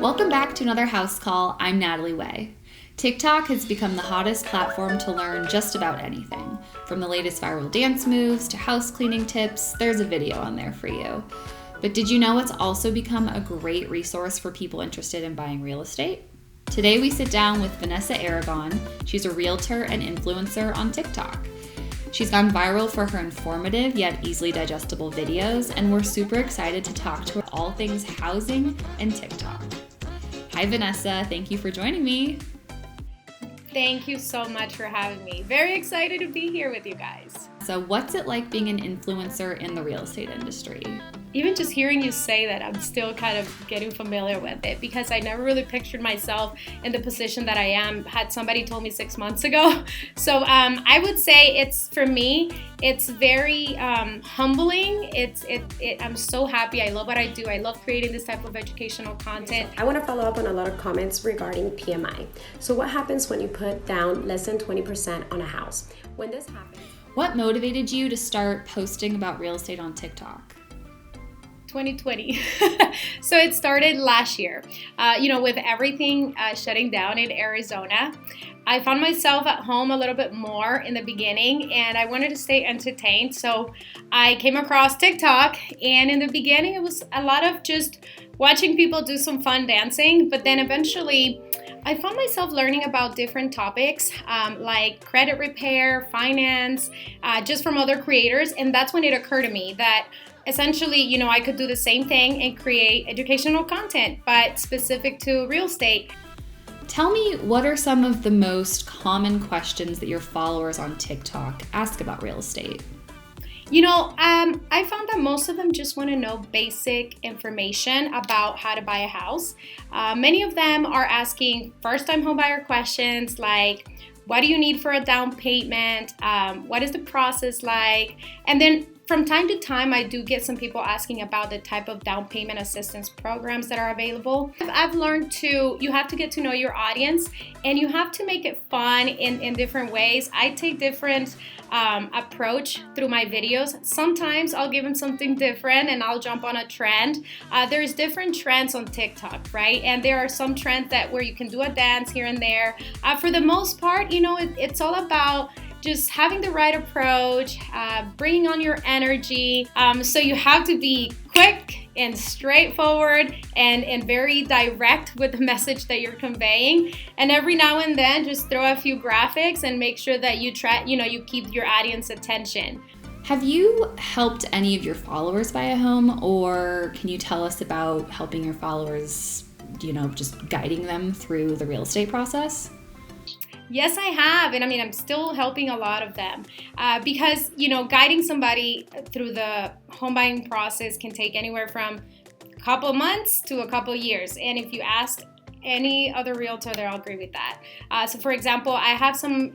Welcome back to another house call. I'm Natalie Way. TikTok has become the hottest platform to learn just about anything. From the latest viral dance moves to house cleaning tips, there's a video on there for you. But did you know it's also become a great resource for people interested in buying real estate? Today we sit down with Vanessa Aragon. She's a realtor and influencer on TikTok. She's gone viral for her informative yet easily digestible videos, and we're super excited to talk to her all things housing and TikTok. Hi Vanessa, thank you for joining me. Thank you so much for having me. Very excited to be here with you guys. So what's it like being an influencer in the real estate industry? Even just hearing you say that, I'm still kind of getting familiar with it because I never really pictured myself in the position that I am had somebody told me 6 months ago. So I would say for me, it's very humbling. I'm so happy. I love what I do. I love creating this type of educational content. I want to follow up on a lot of comments regarding PMI. So what happens when you put down less than 20% on a house? When this happens, what motivated you to start posting about real estate on TikTok? 2020. So it started last year. With everything shutting down in Arizona, I found myself at home a little bit more in the beginning and I wanted to stay entertained. So I came across TikTok, and in the beginning it was a lot of just watching people do some fun dancing, but then eventually I found myself learning about different topics like credit repair, finance, just from other creators. And that's when it occurred to me that essentially, I could do the same thing and create educational content, but specific to real estate. Tell me, what are some of the most common questions that your followers on TikTok ask about real estate? I found that most of them just want to know basic information about how to buy a house. Many of them are asking first-time homebuyer questions like, what do you need for a down payment? What is the process like? And then from time to time, I do get some people asking about the type of down payment assistance programs that are available. I've learned you have to get to know your audience and you have to make it fun in different ways. I take different approach through my videos. Sometimes I'll give them something different and I'll jump on a trend. There's different trends on TikTok, right? And there are some trends where you can do a dance here and there. For the most part, it's all about just having the right approach, bringing on your energy. So you have to be quick and straightforward and very direct with the message that you're conveying. And every now and then, just throw a few graphics and make sure that you keep your audience attention. Have you helped any of your followers buy a home, or can you tell us about helping your followers, just guiding them through the real estate process? Yes, I have. And I'm still helping a lot of them because, guiding somebody through the home buying process can take anywhere from a couple of months to a couple of years. And if you ask any other realtor, they'll agree with that. So for example, I have some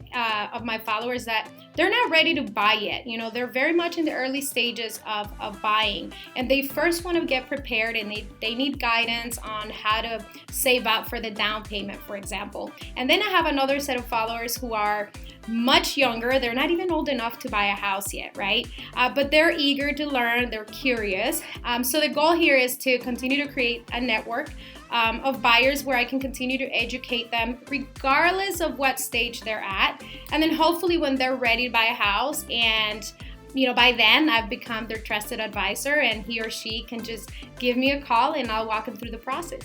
of my followers that they're not ready to buy yet. They're very much in the early stages of buying, and they first want to get prepared, and they need guidance on how to save up for the down payment, for example. And then I have another set of followers who are much younger. They're not even old enough to buy a house yet, right? But they're eager to learn. They're curious. So the goal here is to continue to create a network of buyers where I can continue to educate them regardless of what stage they're at. And then hopefully when they're ready to buy a house, and by then I've become their trusted advisor, and he or she can just give me a call and I'll walk them through the process.